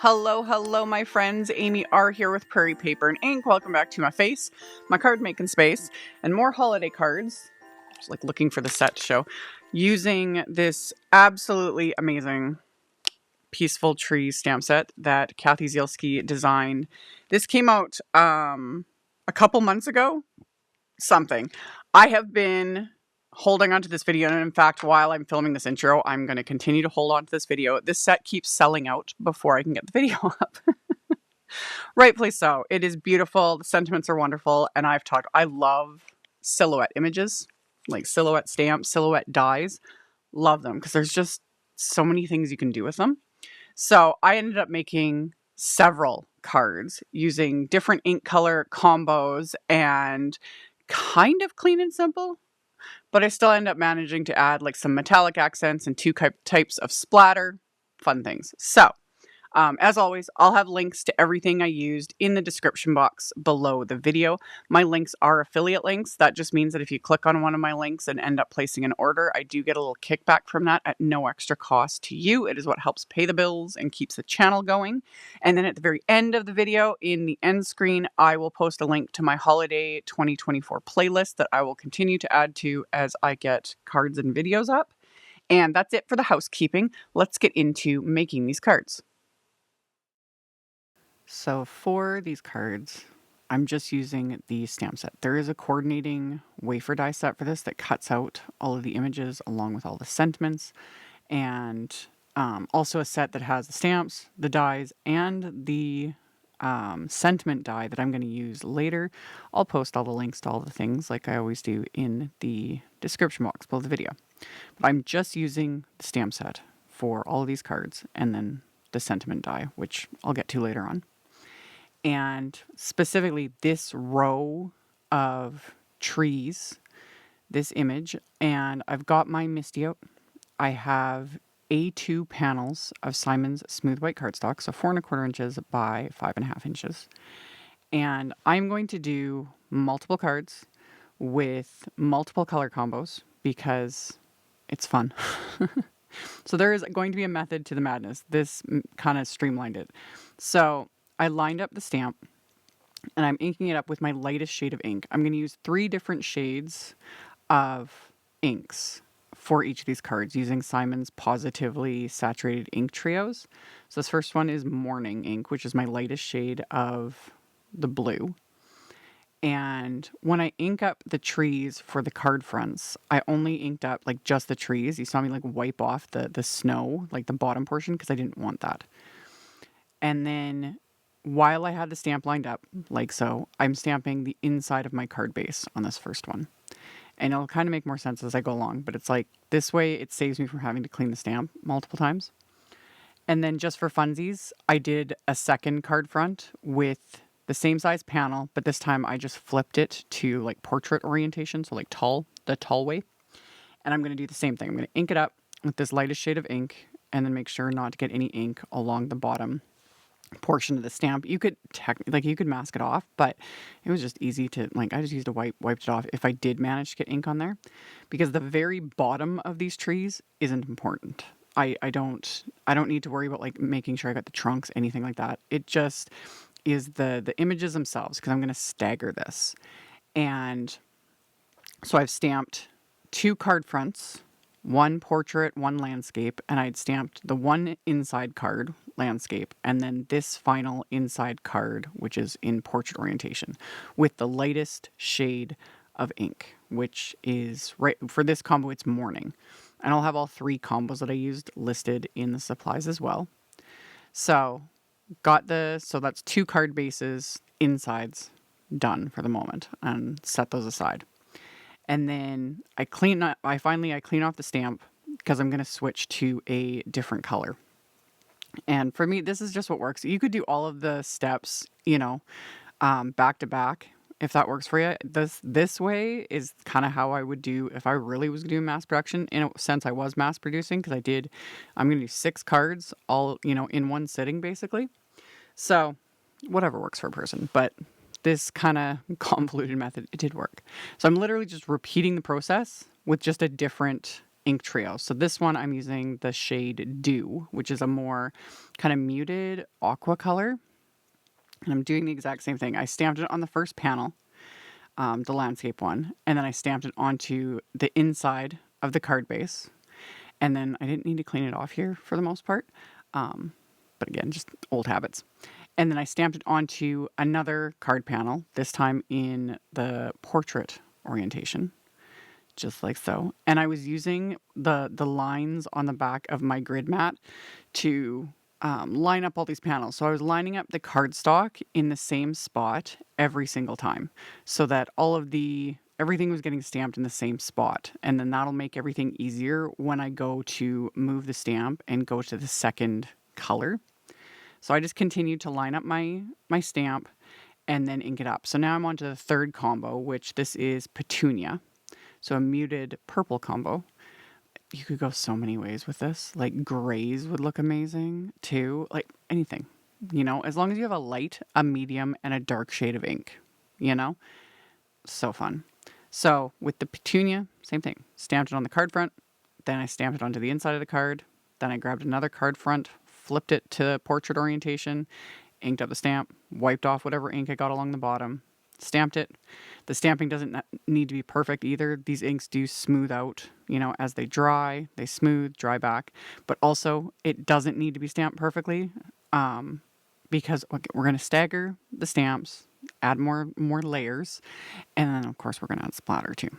Hello, my friends. AmyR here with Prairie Paper and Ink. Welcome back to my face, my card making space, and more holiday cards. Just like looking for the set to show. Using this absolutely amazing Peaceful Tree stamp set that Kathy Zielski designed. This came out a couple months ago. I have been holding on to this video, and in fact, while I'm filming this intro, I'm going to continue to hold on to this video. This set keeps selling out before I can get the video up. Rightfully so. It is beautiful. The sentiments are wonderful, and I love silhouette images, like silhouette stamps, silhouette dies. Love them because there's just so many things you can do with them. So I ended up making several cards using different ink color combos and kind of clean and simple. But I still end up managing to add like some metallic accents and two types of splatter. Fun things. So, as always, I'll have links to everything I used in the description box below the video. My links are affiliate links. That just means that if you click on one of my links and end up placing an order, I do get a little kickback from that at no extra cost to you. It is what helps pay the bills and keeps the channel going. And then at the very end of the video, in the end screen, I will post a link to my holiday 2024 playlist that I will continue to add to as I get cards and videos up. And that's it for the housekeeping. Let's get into making these cards. So for these cards, I'm just using the stamp set. There is a coordinating wafer die set for this that cuts out all of the images along with all the sentiments, and also a set that has the stamps, the dies, and the sentiment die that I'm going to use later. I'll post all the links to all the things like I always do in the description box below the video. But I'm just using the stamp set for all of these cards and then the sentiment die, which I'll get to later on. And specifically this row of trees, this image, and I've got my MISTI out. I have A2 panels of Simon's smooth white cardstock, so 4 1/4 inches by 5.5 inches. And I'm going to do multiple cards with multiple color combos because it's fun. So there is going to be a method to the madness. This kind of streamlined it. So I lined up the stamp and I'm inking it up with my lightest shade of ink. I'm going to use 3 different shades of inks for each of these cards using Simon's Pawsitively saturated ink trios. So this first one is Morning Ink, which is my lightest shade of the blue. And when I ink up the trees for the card fronts, I only inked up like just the trees. You saw me like wipe off the snow, like the bottom portion, because I didn't want that. And then while I had the stamp lined up, like so, I'm stamping the inside of my card base on this first one. And it'll kind of make more sense as I go along, but it's like this way it saves me from having to clean the stamp multiple times. And then just for funsies, I did a second card front with the same size panel, but this time I just flipped it to like portrait orientation, so like the tall way. And I'm going to do the same thing. I'm going to ink it up with this lightest shade of ink and then make sure not to get any ink along the bottom portion of the stamp. You could you could mask it off, but it was just easy to I just used a wiped it off if I did manage to get ink on there, because the very bottom of these trees isn't important. I don't need to worry about like making sure I got the trunks, anything like that. It just is the images themselves, because I'm going to stagger this. And so I've stamped 2 card fronts, 1 portrait, 1 landscape, and I'd stamped the 1 inside card, landscape, and then this final inside card, which is in portrait orientation, with the lightest shade of ink, which is, right for this combo, it's Morning. And I'll have all 3 combos that I used listed in the supplies as well. So so that's 2 card bases, insides, done for the moment, and set those aside. And then I clean off the stamp because I'm going to switch to a different color. And for me, this is just what works. You could do all of the steps, back to back, if that works for you. This way is kind of how I would do if I really was doing mass production. In a sense, I was mass producing because I'm going to do 6 cards all, in one sitting basically. So whatever works for a person, but this kind of convoluted method, it did work. So I'm literally just repeating the process with just a different ink trio. So this one I'm using the shade Dew, which is a more kind of muted aqua color. And I'm doing the exact same thing. I stamped it on the first panel, the landscape one, and then I stamped it onto the inside of the card base. And then I didn't need to clean it off here for the most part. But again, just old habits. And then I stamped it onto another card panel, this time in the portrait orientation, just like so. And I was using the lines on the back of my grid mat to line up all these panels. So I was lining up the cardstock in the same spot every single time so that everything was getting stamped in the same spot. And then that'll make everything easier when I go to move the stamp and go to the second color. So I just continued to line up my stamp and then ink it up. So now I'm on to the third combo, which this is Petunia. So a muted purple combo. You could go so many ways with this. Like grays would look amazing too. Like anything, as long as you have a light, a medium, and a dark shade of ink, so fun. So with the Petunia, same thing. Stamped it on the card front. Then I stamped it onto the inside of the card. Then I grabbed another card front, flipped it to portrait orientation, inked up the stamp, wiped off whatever ink I got along the bottom, stamped it. The stamping doesn't need to be perfect either. These inks do smooth out, as they dry, they smooth, dry back. But also, it doesn't need to be stamped perfectly because we're going to stagger the stamps, add more layers, and then, of course, we're going to add splatter too.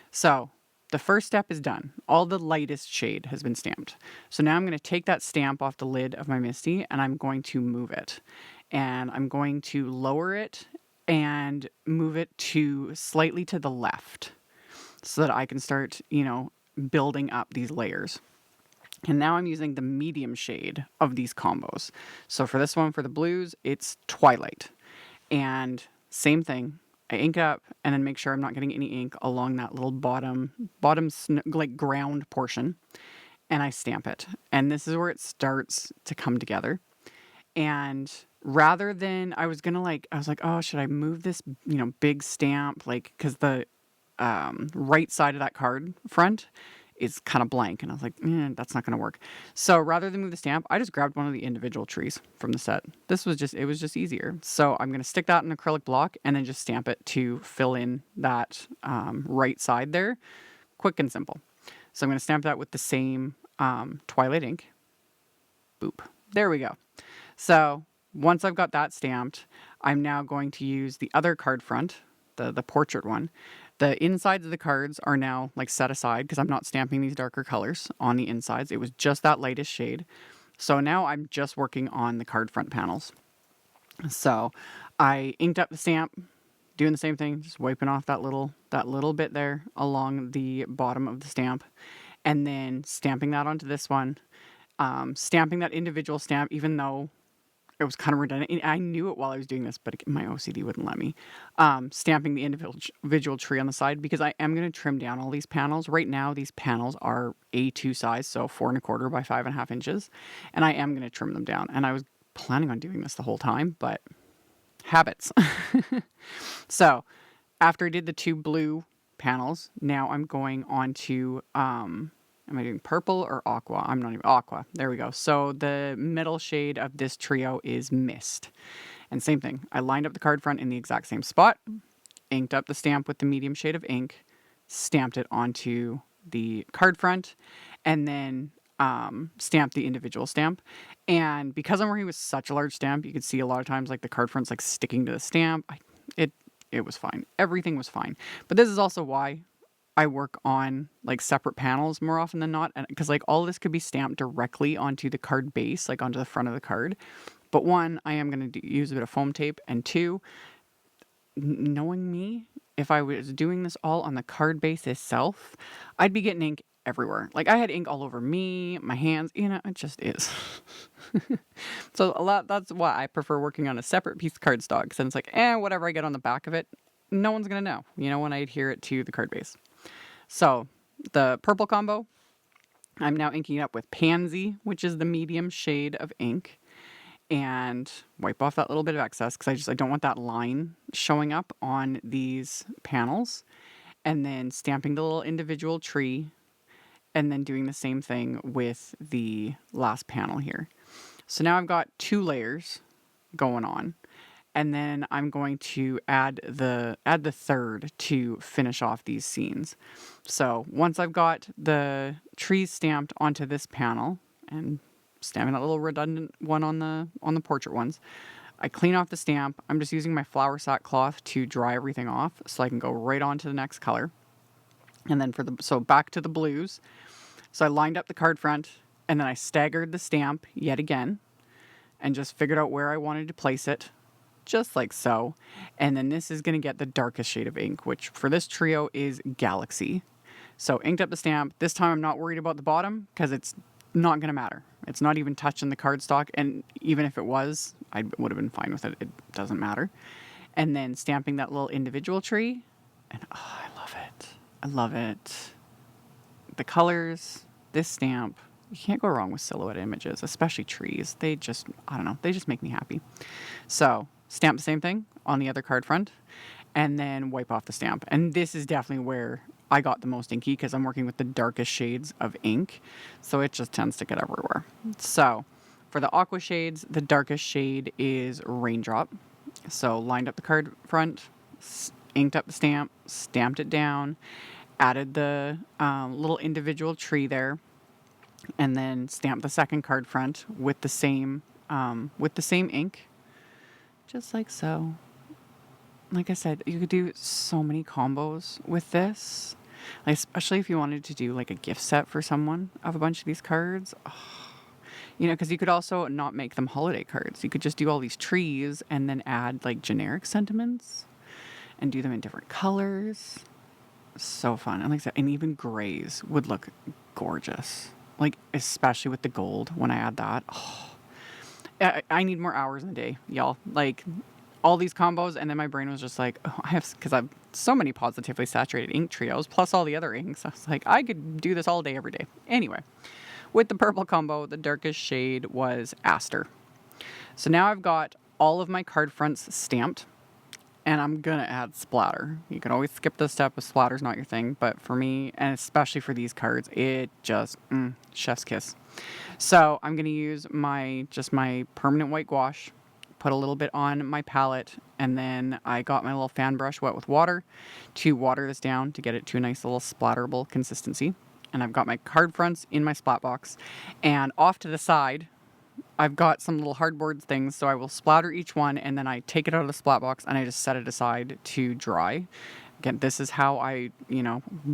So the first step is done. All the lightest shade has been stamped. So now I'm going to take that stamp off the lid of my MISTI and I'm going to move it. And I'm going to lower it and move it to slightly to the left so that I can start, building up these layers. And now I'm using the medium shade of these combos. So for this one, for the blues, it's Twilight. And same thing. I ink up and then make sure I'm not getting any ink along that little bottom like ground portion. And I stamp it. And this is where it starts to come together. And rather than, I was like, oh, should I move this, big stamp? Like, because the right side of that card front is kind of blank. And I was like, that's not going to work. So rather than move the stamp, I just grabbed one of the individual trees from the set. It was just easier. So I'm going to stick that in an acrylic block and then just stamp it to fill in that right side there. Quick and simple. So I'm going to stamp that with the same Twilight ink. Boop. There we go. So once I've got that stamped, I'm now going to use the other card front, the portrait one. The insides of the cards are now like set aside because I'm not stamping these darker colors on the insides. It was just that lightest shade. So now I'm just working on the card front panels. So I inked up the stamp, doing the same thing, just wiping off that little bit there along the bottom of the stamp, and then stamping that onto this one. Stamping that individual stamp, even though it was kind of redundant. I knew it while I was doing this, but my OCD wouldn't let me. Stamping the individual tree on the side because I am going to trim down all these panels. Right now, these panels are A2 size, so 4 1/4 by 5.5 inches. And I am going to trim them down. And I was planning on doing this the whole time, but habits. So after I did the 2 blue panels, now I'm going on to... am I doing purple or aqua? I'm not even aqua. There we go. So the middle shade of this trio is Mist. And same thing. I lined up the card front in the exact same spot, inked up the stamp with the medium shade of ink, stamped it onto the card front, and then stamped the individual stamp. And because I'm working with such a large stamp, you could see a lot of times like the card front's like sticking to the stamp. It was fine. Everything was fine. But this is also why I work on like separate panels more often than not, because like all of this could be stamped directly onto the card base, like onto the front of the card. But one, I am going to use a bit of foam tape, and two, knowing me, if I was doing this all on the card base itself, I'd be getting ink everywhere. Like I had ink all over me, my hands, it just is. So that's why I prefer working on a separate piece of cardstock, because it's like, whatever I get on the back of it, no one's going to know, when I adhere it to the card base. So the purple combo, I'm now inking it up with Pansy, which is the medium shade of ink, and wipe off that little bit of excess because I don't want that line showing up on these panels. And then stamping the little individual tree and then doing the same thing with the last panel here. So now I've got 2 layers going on, and then I'm going to add the third to finish off these scenes. So once I've got the trees stamped onto this panel and stamping that little redundant one on the portrait ones, I clean off the stamp. I'm just using my flour sack cloth to dry everything off so I can go right on to the next color. And then so back to the blues. So I lined up the card front, and then I staggered the stamp yet again and just figured out where I wanted to place it, just like so. And then this is going to get the darkest shade of ink, which for this trio is Galaxy. So inked up the stamp. This time I'm not worried about the bottom because it's not going to matter. It's not even touching the cardstock, and even if it was, I would have been fine with it. It doesn't matter. And then stamping that little individual tree, and oh, I love it. I love it. The colors, this stamp, you can't go wrong with silhouette images, especially trees. They just, I don't know, they just make me happy. So stamp the same thing on the other card front, and then wipe off the stamp. And this is definitely where I got the most inky because I'm working with the darkest shades of ink. So it just tends to get everywhere. So for the aqua shades, the darkest shade is Raindrop. So lined up the card front, inked up the stamp, stamped it down, added the little individual tree there, and then stamped the second card front with the same ink, just like so. Like I said, you could do so many combos with this, like, especially if you wanted to do like a gift set for someone of a bunch of these cards. Oh, you know, because you could also not make them holiday cards. You could just do all these trees and then add like generic sentiments and do them in different colors. So fun. And like I said, and even grays would look gorgeous. Like, especially with the gold when I add that. Oh, I need more hours in a day, y'all. Like, all these combos, and then my brain was just like, oh, because I have so many positively saturated ink trios, plus all the other inks. I was like, I could do this all day, every day. Anyway, with the purple combo, the darkest shade was Aster. So now I've got all of my card fronts stamped, and I'm gonna add splatter. You can always skip this step if splatter's not your thing, but for me, and especially for these cards, it just, chef's kiss. So I'm gonna use my permanent white gouache, put a little bit on my palette, and then I got my little fan brush wet with water to water this down to get it to a nice little splatterable consistency. And I've got my card fronts in my splat box, and off to the side, I've got some little hardboard things, so I will splatter each one, and then I take it out of the splat box, and I just set it aside to dry. Again, this is how I,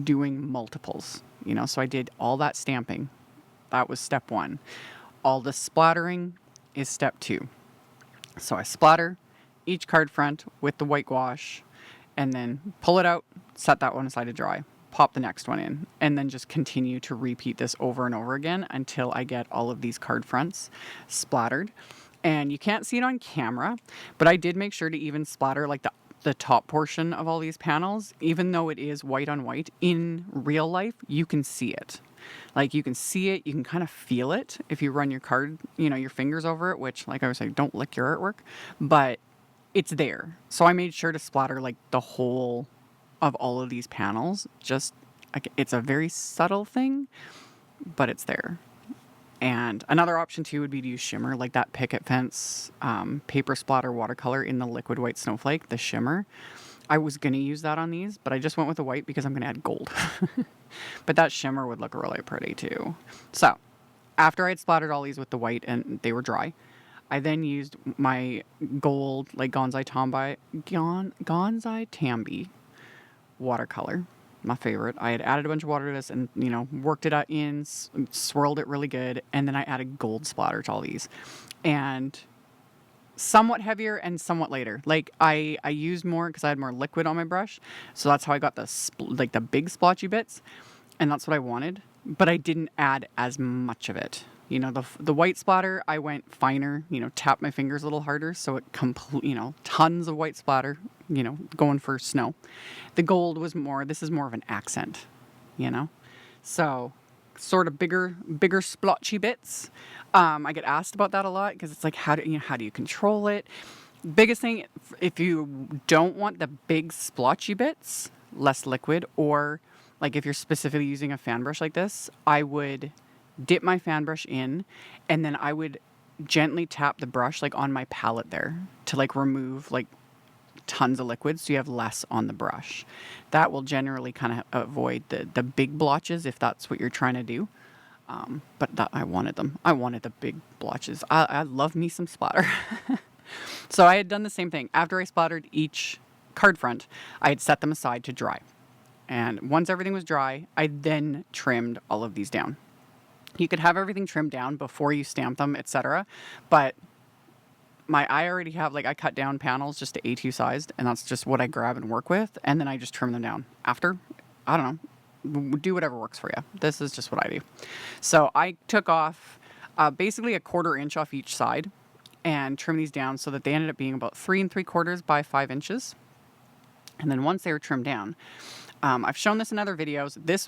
doing multiples, so I did all that stamping. That was step 1. All the splattering is step 2. So I splatter each card front with the white gouache, and then pull it out, set that one aside to dry, pop the next one in, and then just continue to repeat this over and over again until I get all of these card fronts splattered. And you can't see it on camera, but I did make sure to even splatter like the top portion of all these panels. Even though it is white on white, in real life, you can see it. Like, you can see it, you can kind of feel it if you run your card, your fingers over it, which, like I was saying, don't lick your artwork, but it's there. So I made sure to splatter like the whole of all of these panels. Just, like, it's a very subtle thing, but it's there. And another option too would be to use shimmer, like that picket fence paper splatter watercolor in the liquid white snowflake, the shimmer. I was going to use that on these, but I just went with the white because I'm going to add gold. But that shimmer would look really pretty too. So after I'd splattered all these with the white and they were dry, I then used my gold, like Gansai Tambi watercolor, my favorite. I had added a bunch of water to this and, worked it in, swirled it really good, and then I added gold splatter to all these. And somewhat heavier and somewhat later. Like, I used more because I had more liquid on my brush, so that's how I got the big splotchy bits, and that's what I wanted. But I didn't add as much of it. The white splatter, I went finer. Tapped my fingers a little harder, so it tons of white splatter. Going for snow. The gold was more. This is more of an accent. So sort of bigger splotchy bits. I get asked about that a lot because it's like, how do you control it? Biggest thing, if you don't want the big splotchy bits, less liquid, or like if you're specifically using a fan brush like this, I would dip my fan brush in, and then I would gently tap the brush like on my palette there to like remove like tons of liquids so you have less on the brush. That will generally kind of avoid the big blotches if that's what you're trying to do. But that I wanted them. I wanted the big blotches. I love me some splatter. So I had done the same thing. After I splattered each card front, I had set them aside to dry. And once everything was dry, I then trimmed all of these down. You could have everything trimmed down before you stamp them, etc. But I already have, like, I cut down panels just to A2 sized, and that's just what I grab and work with. And then I just trim them down after. I don't know. Do whatever works for you. This is just what I do. So I took off basically a 1/4 inch off each side and trim these down so that they ended up being about 3 3/4 by 5 inches. And then once they were trimmed down, I've shown this in other videos. This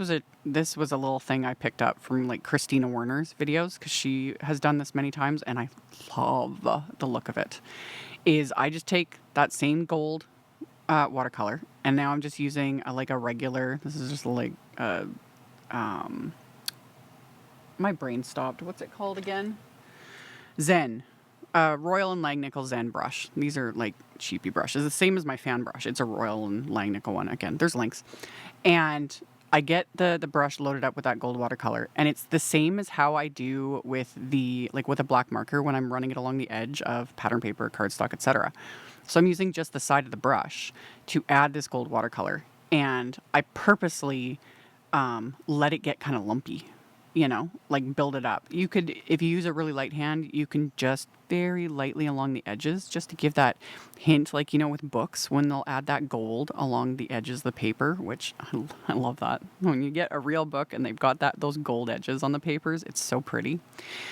was a little thing I picked up from like Christina Werner's videos because she has done this many times, and I love the look of it. Is I just take that same gold watercolor, and now I'm just using like a regular. This is just like my brain stopped. What's it called again? Zen. Royal and Langnickel Zen brush. These are like cheapy brushes. The same as my fan brush. It's a Royal and Langnickel one. Again, there's links. And I get the brush loaded up with that gold watercolor. And it's the same as how I do with with a black marker when I'm running it along the edge of pattern paper, cardstock, etc. So I'm using just the side of the brush to add this gold watercolor. And I purposely let it get kind of lumpy. Like build it up. You could, if you use a really light hand, you can just very lightly along the edges just to give that hint, like, with books when they'll add that gold along the edges of the paper, which I love that. When you get a real book and they've got those gold edges on the papers, it's so pretty.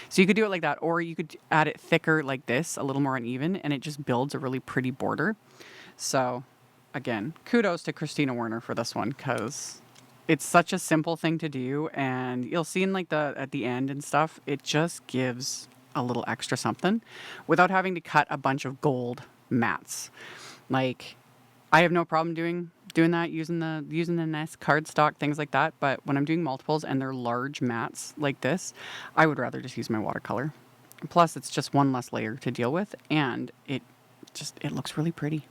So you could do it like that, or you could add it thicker like this, a little more uneven, and it just builds a really pretty border. So again, kudos to Christina Werner for this one, because it's such a simple thing to do, and you'll see in like at the end and stuff, it just gives a little extra something without having to cut a bunch of gold mats. Like, I have no problem doing that using the nice cardstock, things like that. But when I'm doing multiples and they're large mats like this, I would rather just use my watercolor. Plus, it's just one less layer to deal with, and it looks really pretty.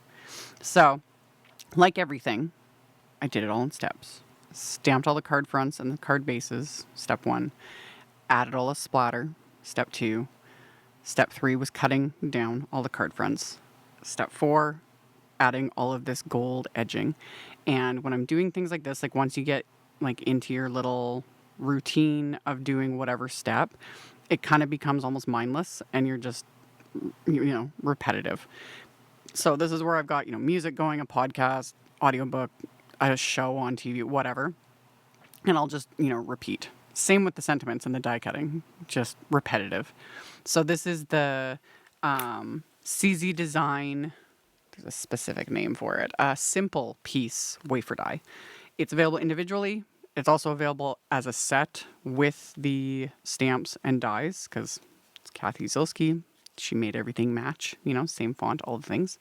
So, like everything, I did it all in steps. Stamped all the card fronts and the card bases, step 1. Added all the splatter, step 2. Step 3 was cutting down all the card fronts. Step 4, adding all of this gold edging. And when I'm doing things like this, like once you get like into your little routine of doing whatever step, it kind of becomes almost mindless, and you're just, repetitive. So this is where I've got, music going, a podcast, audiobook, a show on TV, whatever. And I'll just, repeat. Same with the sentiments and the die cutting, just repetitive. So this is the CZ Design, there's a specific name for it, a simple piece wafer die. It's available individually. It's also available as a set with the stamps and dies, because it's Kathy Zilski. She made everything match, same font, all the things.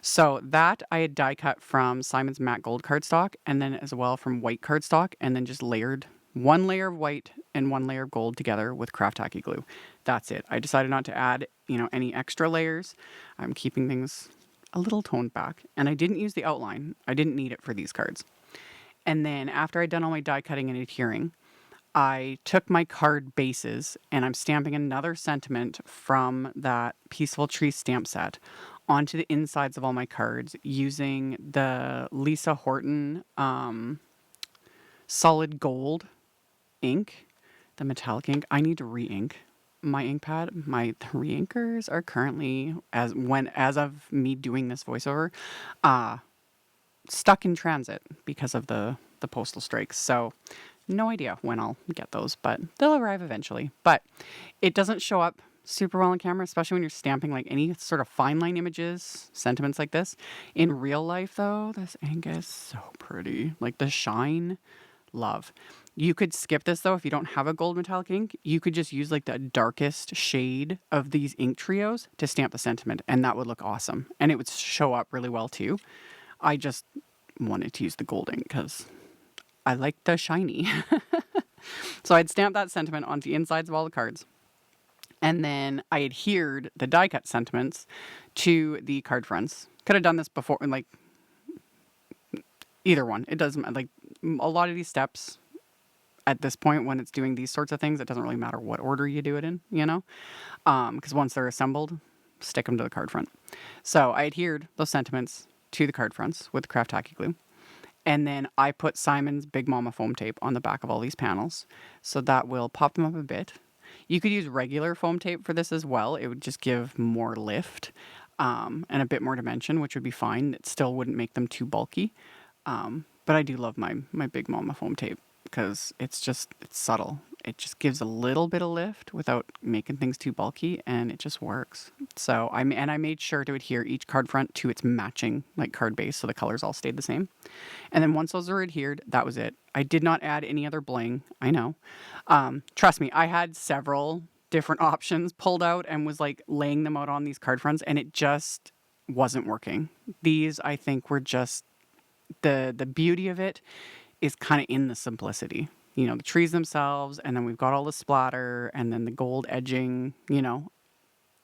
So that I had die cut from Simon's Matte Gold cardstock, and then as well from white cardstock, and then just layered 1 layer of white and 1 layer of gold together with craft tacky glue. That's it. I decided not to add, any extra layers. I'm keeping things a little toned back, and I didn't use the outline. I didn't need it for these cards. And then after I'd done all my die cutting and adhering, I took my card bases and I'm stamping another sentiment from that Peaceful Tree stamp set onto the insides of all my cards using the Lisa Horton solid gold ink, the metallic ink. I need to re-ink my ink pad. The re-inkers are currently, as of me doing this voiceover, stuck in transit because of the postal strikes. So no idea when I'll get those, but they'll arrive eventually. But it doesn't show up super well on camera, especially when you're stamping like any sort of fine line images, sentiments like this. In real life, though, this ink is so pretty. Like the shine, love. You could skip this, though, if you don't have a gold metallic ink. You could just use like the darkest shade of these ink trios to stamp the sentiment, and that would look awesome. And it would show up really well, too. I just wanted to use the gold ink because I like the shiny. So I'd stamped that sentiment onto the insides of all the cards. And then I adhered the die cut sentiments to the card fronts. Could have done this before, like either one. It doesn't, like a lot of these steps at this point when it's doing these sorts of things, it doesn't really matter what order you do it in, you know? Because once they're assembled, stick them to the card front. So I adhered those sentiments to the card fronts with Kuretake glue. And then I put Simon's Big Mama foam tape on the back of all these panels. So that will pop them up a bit. You could use regular foam tape for this as well. It would just give more lift and a bit more dimension, which would be fine. It still wouldn't make them too bulky. But I do love my Big Mama foam tape because it's subtle. It just gives a little bit of lift without making things too bulky, and it just works. So I made sure to adhere each card front to its matching like card base, so the colors all stayed the same. And then once those were adhered, that was it. I did not add any other bling. I know. Trust me, I had several different options pulled out and was like laying them out on these card fronts, and it just wasn't working. These, I think, were just the beauty of it is kind of in the simplicity. You know, the trees themselves, and then we've got all the splatter, and then the gold edging, you know,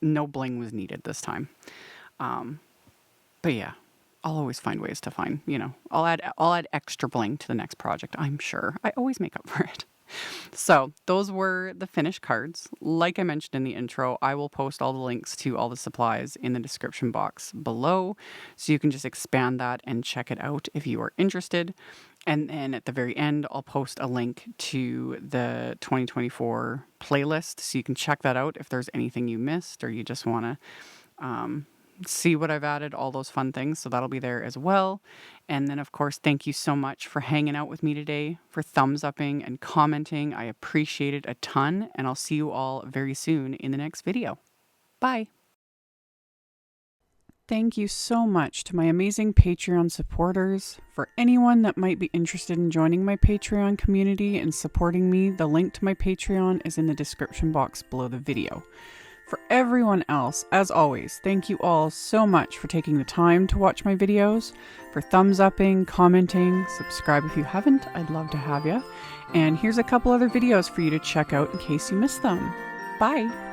no bling was needed this time. But yeah, I'll always find ways to find, you know, I'll add extra bling to the next project, I'm sure. I always make up for it. So those were the finished cards. Like I mentioned in the intro, I will post all the links to all the supplies in the description box below, so you can just expand that and check it out if you are interested. And then at the very end, I'll post a link to the 2024 playlist, so you can check that out if there's anything you missed or you just want to see what I've added, all those fun things. So that'll be there as well. And then, of course, thank you so much for hanging out with me today, for thumbs upping and commenting. I appreciate it a ton, and I'll see you all very soon in the next video. Bye. Thank you so much to my amazing Patreon supporters. For anyone that might be interested in joining my Patreon community and supporting me, the link to my Patreon is in the description box below the video. For everyone else, as always, thank you all so much for taking the time to watch my videos, for thumbs upping, commenting, subscribe if you haven't, I'd love to have you. And here's a couple other videos for you to check out in case you missed them. Bye!